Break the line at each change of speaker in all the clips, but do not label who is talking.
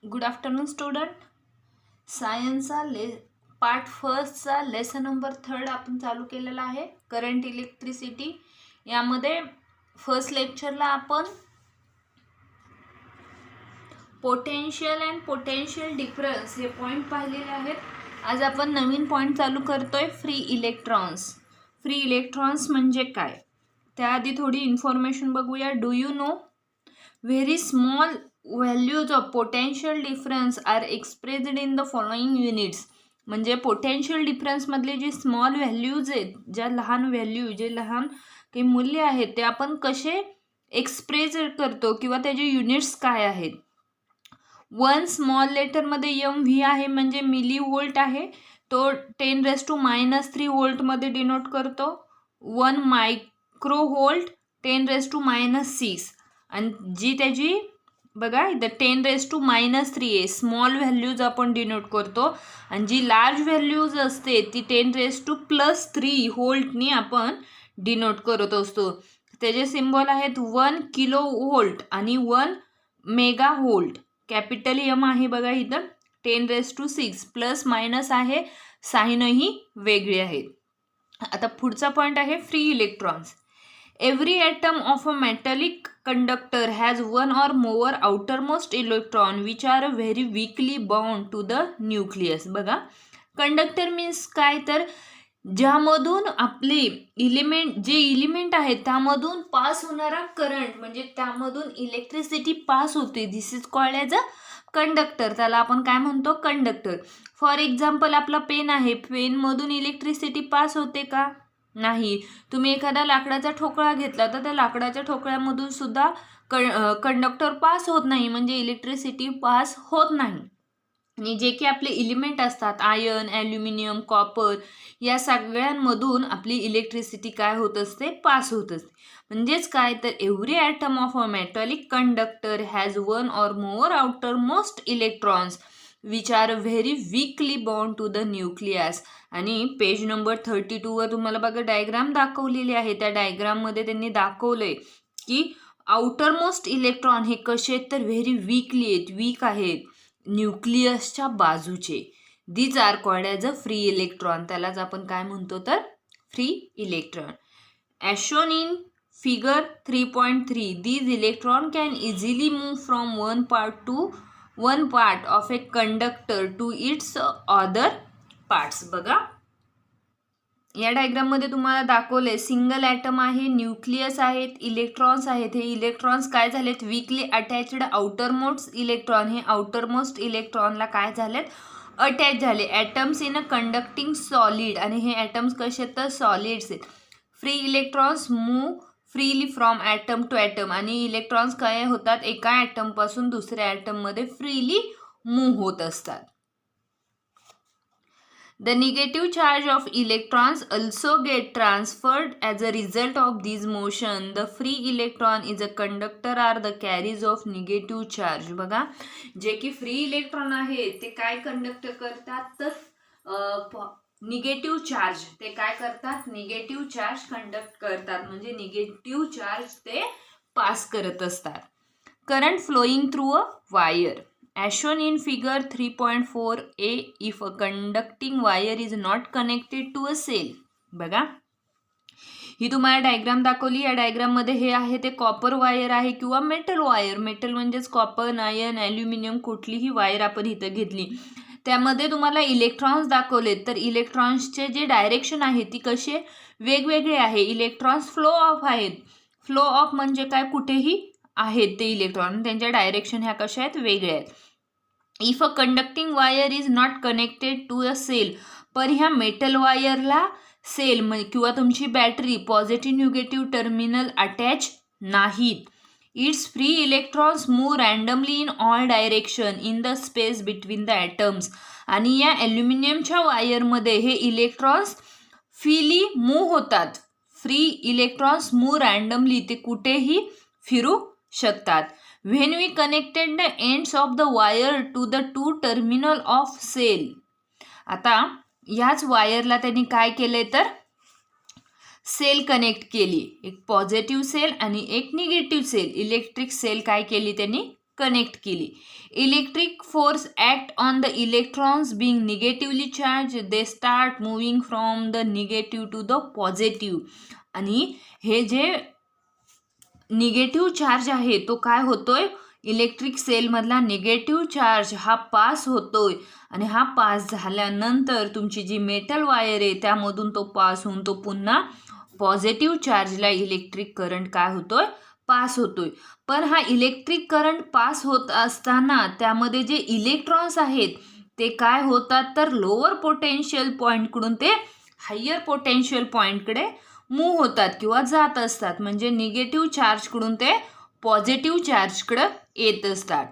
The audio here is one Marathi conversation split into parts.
Good afternoon student. सायन्सचा पार्ट फर्स्टचा लेसन नंबर 3 आपण चालू केलेला आहे, करंट इलेक्ट्रिसिटी. यामध्ये फर्स्ट लेक्चरला आपण पोटेन्शियल अँड पोटेन्शियल डिफरन्स हे पॉईंट पाहिलेले आहेत. आज आपण नवीन पॉईंट चालू करतोय, फ्री इलेक्ट्रॉन्स. फ्री इलेक्ट्रॉन्स म्हणजे काय, त्याआधी थोडी इन्फॉर्मेशन बघूया. Do you know very small values of potential difference are expressed in the following units. म्हणजे पोटेन्शियल डिफरन्समधले जे स्मॉल व्हॅल्यूज आहेत, ज्या लहान व्हॅल्यू, जे लहान काही मूल्य आहेत, ते आपण कसे एक्सप्रेस करतो किंवा त्याचे युनिट्स काय आहेत. 1 स्मॉल लेटरमध्ये एम व्ही आहे, म्हणजे मिली व्होल्ट आहे. तो 10⁻³ व्होल्टमध्ये डिनोट करतो. 1 मायक्रो व्होल्ट 10⁻⁻6. आणि जी त्याची बघा इथं 10⁻³ आहे, स्मॉल व्हॅल्यूज आपण डिनोट करतो. आणि जी लार्ज व्हॅल्यूज असते ती 10⁻³ व्होल्टनी आपण डिनोट करत असतो. त्याचे सिम्बॉल आहेत 1 किलो व्होल्ट आणि 1 मेगा व्होल्ट. कॅपिटल एम आहे बघा इथं, 10⁻⁶. प्लस मायनस आहे, साईनही वेगळी आहे. आता पुढचा पॉईंट आहे free electrons. Every atom of a metallic conductor has one or more outermost electron which are very weakly bound to the nucleus. बघा, कंडक्टर मीन्स काय, तर ज्यामधून आपले जे इलिमेंट आहेत त्यामधून पास होणारा करंट, म्हणजे त्यामधून इलेक्ट्रिसिटी पास होते. This is called as a conductor. त्याला आपण काय म्हणतो, कंडक्टर. फॉर एक्झाम्पल, आपला पेन आहे, पेनमधून इलेक्ट्रिसिटी पास होते का, नाही. तुम्ही एखादा लाकडाचा ठोकळा घेतला तर त्या लाकडाच्या ठोकळ्यामधून सुद्धा कंडक्टर पास होत नाही, म्हणजे इलेक्ट्रिसिटी पास होत नाही. आणि जे की आपले इलिमेंट असतात, आयर्न, ॲल्युमिनियम, कॉपर, या सगळ्यांमधून आपली इलेक्ट्रिसिटी काय होत असते, पास होत असते. म्हणजेच काय, तर every atom of a metallic conductor has one or more outer most electrons which are very weakly bond to the nucleus. आणि पेज नंबर 32वर तुम्हाला बघा डायग्राम दाखवलेली आहे. त्या डायग्राममध्ये त्यांनी दाखवलंय की आउटर मोस्ट इलेक्ट्रॉन हे कसे आहेत, तर व्हेरी वीकली आहेत, वीक आहेत न्यूक्लियसच्या बाजूचे. These are called as a free electron. त्यालाच आपण काय म्हणतो, तर free electron. As shown in figure 3.3 these electron can easily move from one part of a conductor to its other parts. बघा, या डायग्राममध्ये तुम्हाला दाखवले सिंगल ॲटम आहे, न्यूक्लियस आहेत, इलेक्ट्रॉन्स आहेत. हे इलेक्ट्रॉन्स काय झालेत, weakly attached outer most electron. हे आउटर मोस्ट इलेक्ट्रॉनला काय झालेत, अटॅच झाले. Atoms in a conducting solid. आणि हे ॲटम्स कसे आहेत, तर सॉलिड्स आहेत. Free electrons move freely from atom to atom. आणि इलेक्ट्रॉन्स काय होतात, एका ॲटमपासून दुसऱ्या ॲटममध्ये फ्रीली मूव्ह होत असतात. The negative charge of electrons also get transferred as a result of this motion. The free electron is a conductor or the carries of negative charge. बघा, जे की फ्री इलेक्ट्रॉन आहे ते काय कंडक्ट करतात, तर निगेटिव्ह चार्ज. ते काय करतात, निगेटिव्ह चार्ज कंडक्ट करतात, म्हणजे निगेटिव्ह चार्ज ते पास करत असतात. Current flowing through a wire. As shown in figure 3.4a, if a conducting wire is not connected to a cell. बघा, ही तुम्हाला डायग्राम दाखवली. या डायग्राममध्ये हे आहे ते कॉपर वायर आहे किंवा मेटल वायर. मेटल म्हणजेच कॉपर, आयर्न, ॲल्युमिनियम, कुठलीही वायर आपण इथं घेतली, त्यामध्ये तुम्हाला इलेक्ट्रॉन्स दाखवले. तर इलेक्ट्रॉन्सचे जे डायरेक्शन आहे ती कसे वेगवेगळे आहे. इलेक्ट्रॉन्स फ्लो ऑफ आहेत. फ्लो ऑफ म्हणजे काय, कुठेही आहेत ते इलेक्ट्रॉन, त्यांच्या डायरेक्शन ह्या कशा आहेत, वेगळ्या आहेत. If a conducting wire is not connected to a cell. पण ह्या मेटल वायरला सेल किंवा तुमची battery positive negative terminal attach नाहीत. Its free electrons move randomly in all direction in the space between the atoms. आणि या ॲल्युमिनियमच्या वायरमध्ये हे इलेक्ट्रॉन्स फ्रीली मूव्ह होतात. फ्री इलेक्ट्रॉन्स मूव्ह रँडमली, ते कुठेही फिरू शकतात. When we connected the ends of the wire to the two terminal of cell. आता याच वायरला त्यांनी काय केलंय, तर सेल कनेक्ट केली. एक पॉझिटिव्ह सेल आणि एक निगेटिव्ह सेल, इलेक्ट्रिक सेल काय केली त्यांनी कनेक्ट केली. Electric force act on the electrons being negatively charge, they start moving from the negative to the positive. आणि हे जे निगेटिव्ह चार्ज आहे तो काय होतोय, इलेक्ट्रिक सेलमधला निगेटिव्ह चार्ज हा पास होतोय आणि हा पास झाल्यानंतर तुमची जी मेटल वायर आहे त्यामधून तो पास होऊन तो पुन्हा पॉझिटिव्ह चार्जला इलेक्ट्रिक करंट काय होतोय, पास होतोय. पण हा इलेक्ट्रिक करंट पास होत असताना त्यामध्ये जे इलेक्ट्रॉन्स आहेत ते काय होतात, तर लोअर पोटेन्शियल पॉईंटकडून ते हायर पोटेन्शियल पॉईंटकडे मूव्ह होतात किंवा जात असतात. म्हणजे निगेटिव्ह चार्जकडून ते पॉझिटिव्ह चार्जकडे येत असतात.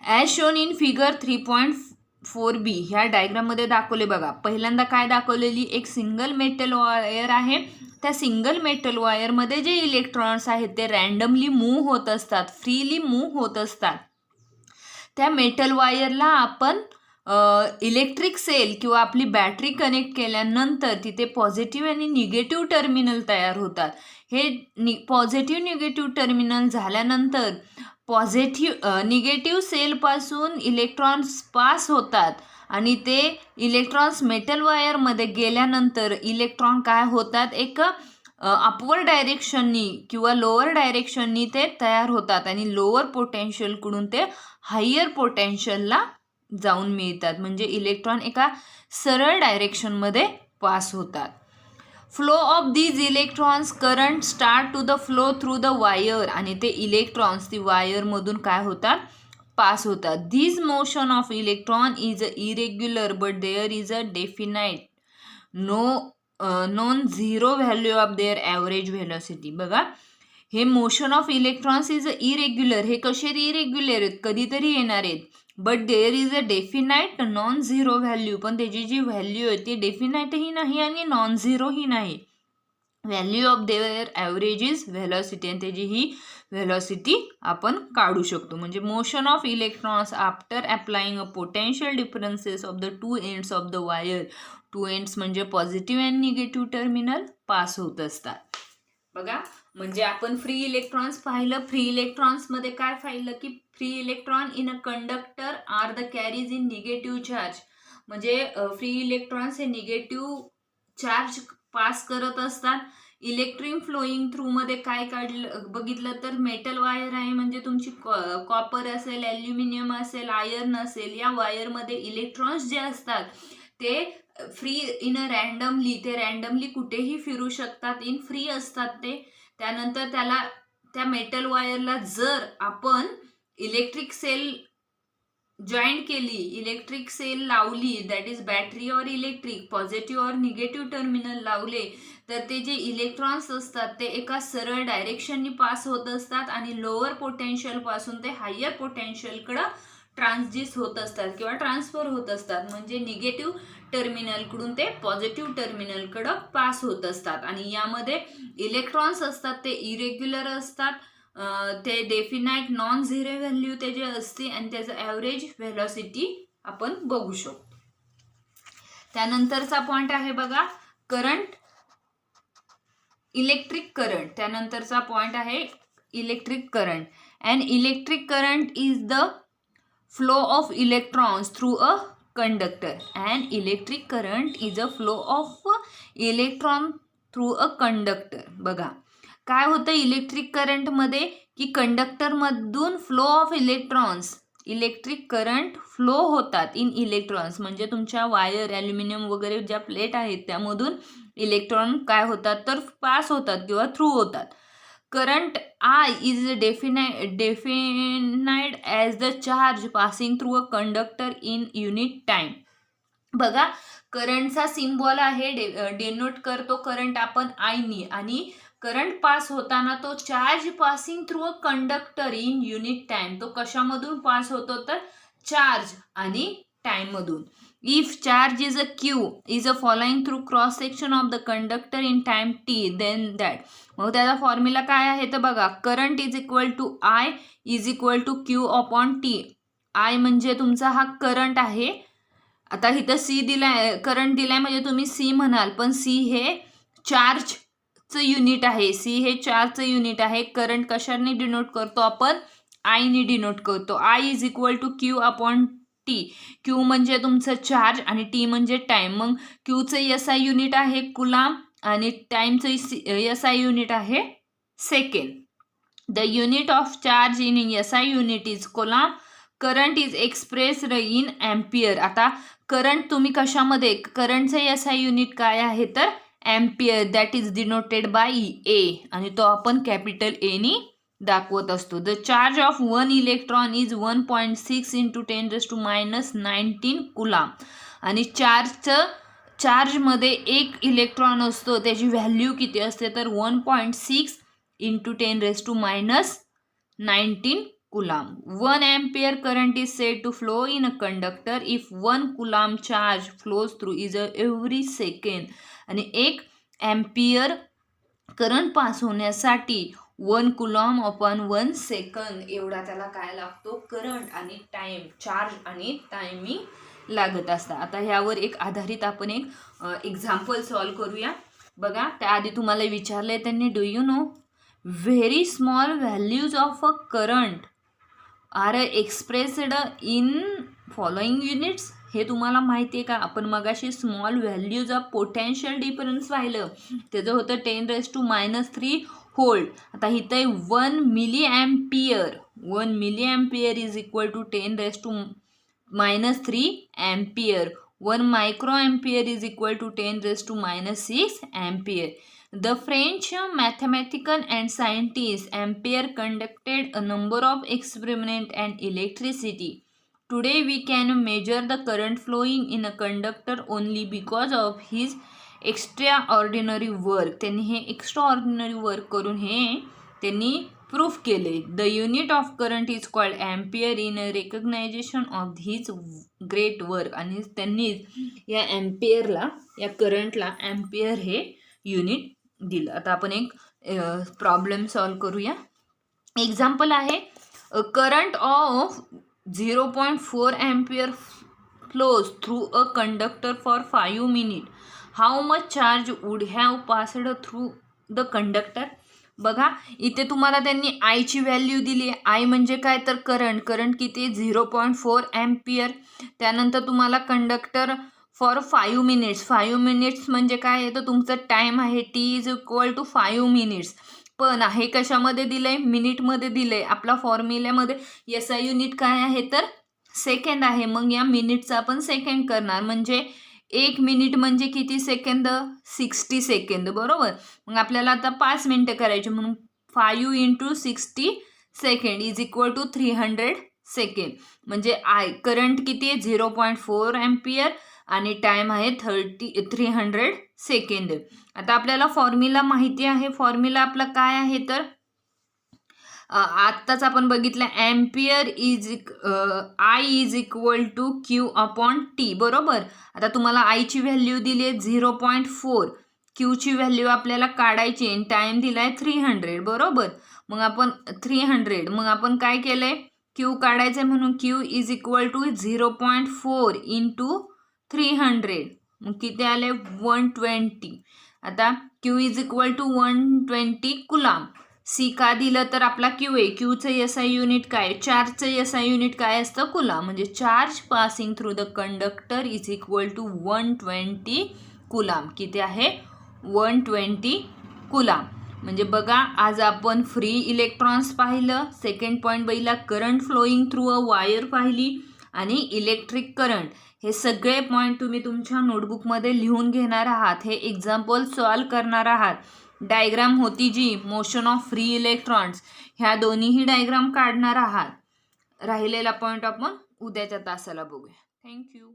As shown in figure 3.4b ह्या डायग्राममध्ये दाखवले बघा. पहिल्यांदा काय दाखवलेली, एक सिंगल मेटल वायर आहे. त्या सिंगल मेटल वायरमध्ये जे इलेक्ट्रॉन्स आहेत ते रँडमली मूव्ह होत असतात, फ्रीली मूव्ह होत असतात. त्या मेटल वायरला आपण इलेक्ट्रिक सेल किंवा आपली बॅटरी कनेक्ट केल्यानंतर तिथे पॉझिटिव्ह आणि निगेटिव्ह टर्मिनल तयार होतात. हे पॉझिटिव्ह निगेटिव्ह टर्मिनल झाल्यानंतर निगेटिव्ह सेलपासून इलेक्ट्रॉन्स पास होतात आणि ते इलेक्ट्रॉन्स मेटल वायरमध्ये गेल्यानंतर इलेक्ट्रॉन काय होतात, एक अपवर्ड डायरेक्शननी किंवा लोअर डायरेक्शननी ते तयार होतात आणि लोअर पोटेन्शियलकडून ते हायर पोटेन्शियलला जाऊन मिळतात. म्हणजे इलेक्ट्रॉन एका सरळ डायरेक्शनमध्ये पास होतात. Flow of these electrons current start to the flow through the wire आणि ते इलेक्ट्रॉन्स ती वायरमधून काय होतात, पास होतात. This motion of electron is irregular but there is a definite non zero value of their average velocity. बघा, हे motion of electrons is irregular. हे कसे इरेग्युलर आहेत, कधीतरी येणार आहेत. But there is a definite non zero value, पण त्याची जी व्हॅल्यू आहे ती डेफिनाइटही नाही आणि नॉन झिरोही नाही. Value of their average is velocity आणि त्याची ही व्हेलॉसिटी आपण काढू शकतो. म्हणजे motion of electrons after applying a potential differences of the two ends of the wire. Two ends म्हणजे positive and negative terminal pass होत असतात. बघा, म्हणजे आपण फ्री इलेक्ट्रॉन्स पाहिलं. फ्री इलेक्ट्रॉन्समध्ये काय पाहिलं की free electron in a conductor are the carries in negative charge. म्हणजे फ्री इलेक्ट्रॉन्स हे निगेटिव्ह चार्ज पास करत असतात. इलेक्ट्रिक फ्लोईंग थ्रूमध्ये काय बघितलं तर मेटल वायर आहे, म्हणजे तुमची कॉपर असेल, ॲल्युमिनियम असेल, आयर्न असेल, या वायरमध्ये इलेक्ट्रॉन्स जे असतात ते फ्री इन अ रँडमली, ते रँडमली कुठेही फिरू शकतात, इन फ्री असतात ते. त्यानंतर त्या मेटल वायरला जर आपण इलेक्ट्रिक सेल जॉईंट केली, इलेक्ट्रिक सेल लावली, that is battery or electric, positive or negative terminal लावले, तर ते जे इलेक्ट्रॉन्स असतात ते एका सरळ डायरेक्शननी पास होत असतात आणि लोअर पोटेन्शियलपासून ते हायर पोटेन्शियलकडं ट्रान्सजिट होत असतात किंवा ट्रान्सफर होत असतात. म्हणजे निगेटिव्ह टर्मिनलकडून ते पॉझिटिव्ह टर्मिनलकडं पास होत असतात. आणि यामध्ये इलेक्ट्रॉन्स असतात ते इरेग्युलर असतात, ते डेफिनाइट नॉन झिरो व्हॅल्यू ते जे असते आणि त्याचं ॲव्हरेज व्हेलॉसिटी आपण बघू शकतो. त्यानंतरचा पॉईंट आहे बघा, करंट, इलेक्ट्रिक करंट. त्यानंतरचा पॉईंट आहे electric current. And electric current is the flow of electrons through a conductor. And electric current is a flow of electron through a conductor. बघा, काय होतं इलेक्ट्रिक करंटमध्ये की कंडक्टरमधून flow of electrons, electric current flow होतात इन इलेक्ट्रॉन्स. म्हणजे तुमच्या वायर, ॲल्युमिनियम वगैरे ज्या प्लेट आहेत त्यामधून इलेक्ट्रॉन काय होतात तर पास होतात किंवा थ्रू होतात. Current I is defined as the charge passing through a conductor in unit time. बघा, करंटचा सिम्बॉल आहे, डिनोट करतो करंट आपण आयनी, आणि करंट पास होताना तो charge passing through a conductor in unit time. तो कशामधून पास होतो तर चार्ज आणि टाइममधून. If charge is a Q is a following through cross section of the conductor in time t, then that. मग त्याचा फॉर्म्युला काय आहे तर बघा, current is equal to I is equal to Q upon T. I म्हणजे तुमचा हा करंट आहे. आता इथं C दिलाय, करंट दिलाय म्हणजे तुम्ही C म्हणाल, पण C हे चार्जचं युनिट आहे. C हे चार्जचं युनिट आहे. करंट कशाने डिनोट करतो आपण, आयने डिनोट करतो. I is equal to Q upon T. Q म्हणजे तुमचं चार्ज आणि टी म्हणजे टाइम. मग क्यूचं एसआय युनिट आहे कुलाम आणि टाइमचं एसआय युनिट आहे second. The unit of charge in SI unit is coulomb. Current is expressed in ampere. आता करंट तुम्ही कशामध्ये, करंटचं एसआय युनिट काय आहे तर ampere, that is denoted by A आणि तो आपण कॅपिटल ए नी दाखवत असतो. The charge of 1 electron is 1.6 into 10⁻⁹ coulomb. आणि चार्जमध्ये एक इलेक्ट्रॉन असतो, त्याची व्हॅल्यू किती असते तर 1.6 into 10⁻⁹ कुलाम. 1 ampere current is said to flow in a conductor if 1 coulomb charge flows through is every second. आणि 1 एम्पियर करंट पास होण्यासाठी 1 कुलॉम अपॉन 1 सेकंद एवढा त्याला काय लागतो करंट आणि टाइम, चार्ज आणि टायमिंग लागत असतात. आता ह्यावर एक आधारित आपण एक एक्झाम्पल सॉल्व करूया. बघा, त्याआधी तुम्हाला विचारले त्यांनी, do you know very small values of a current are expressed in following units. हे तुम्हाला माहिती आहे का? आपण मगाशी small values of potential difference पाहिलं, त्याचं होतं 10⁻³ व्होल्ट. आता इथं 1 milli ampere is equal to 10⁻³ ampere. 1 micro ampere is equal to 10⁻⁶ ampere. The French mathematician and scientist Ampere conducted a number of experiments and electricity. Today we can measure the current flowing in a conductor only because of his extraordinary work. त्यांनी हे extraordinary work करून हे त्यांनी प्रूफ केले. The unit of current is called ampere in recognition of his great work. आणि त्यांनी या एम्पियरला, या करंटला एम्पियर हे युनिट दिलं. आता आपण एक प्रॉब्लेम सॉल्व करूया. एक्झाम्पल आहे, current of 0.4 ampere flows through a conductor for 5 minute. How much charge would have passed through the conductor. बघा, इथे तुम्हाला त्यांनी आयची व्हॅल्यू दिली. आय म्हणजे काय तर करंट किती 0.4 एम्पियर. त्यानंतर तुम्हाला कंडक्टर फॉर 5 मिनिट्स. 5 मिनिट्स म्हणजे काय आहे तर तुमचं टाईम आहे, T is equal to 5 minutes. पण हे कशामध्ये दिलं आहे, मिनिटमध्ये दिलं आहे. आपला फॉर्म्युल्यामध्ये एसआय युनिट काय आहे तर सेकंड आहे. मग या मिनिटचा आपण सेकंड करणार, म्हणजे 1 मिनिट म्हणजे किती सेकंद 60 सेकंद, बरोबर. मग आपल्याला आता 5 मिनिटं करायची, म्हणून 5 into 60 second is equal to 300 second. म्हणजे करंट किती आहे 0.4 एम्पियर आणि टाइम आहे 300 सेकंद. आता आपल्याला फॉर्म्युला माहिती आहे. फॉर्म्युला आपला काय आहे तर आत्ताच आपण बघितलं, ampere I is equal to Q upon T, बरोबर. आता तुम्हाला आयची व्हॅल्यू दिली आहे 0.4, क्यूची व्हॅल्यू आपल्याला काढायची आणि टाइम दिला आहे 300, बरोबर. मग आपण 300, मग आपण काय केलं आहे क्यू काढायचं आहे, म्हणून Q is equal to 0.4 into 300, मग किती आले 120. आता Q is equal to 120 coulomb. C का दिलं तर आपला क्यू आहे. क्यूचं एसआय युनिट काय, चार्जचं एसआय युनिट काय असतं कुलाम. म्हणजे charge passing through the conductor is equal to 120 coulomb. किती आहे 120 कुलाम. म्हणजे बघा, आज आपण फ्री इलेक्ट्रॉन्स पाहिलं. सेकंड पॉईंट बघितला, current flowing through a wire पाहिली आणि इलेक्ट्रिक करंट. हे सगळे पॉईंट तुम्ही तुमच्या नोटबुकमध्ये लिहून घेणार आहात. हे एक्झाम्पल सॉल्व करणार आहात. डायग्राम होती जी मोशन ऑफ फ्री इलेक्ट्रॉन्स, ह्या दोन्हीही डायग्राम काढणार आहात. राहिलेला पॉईंट आपण उद्याच्या तासाला बघूया. थँक्यू.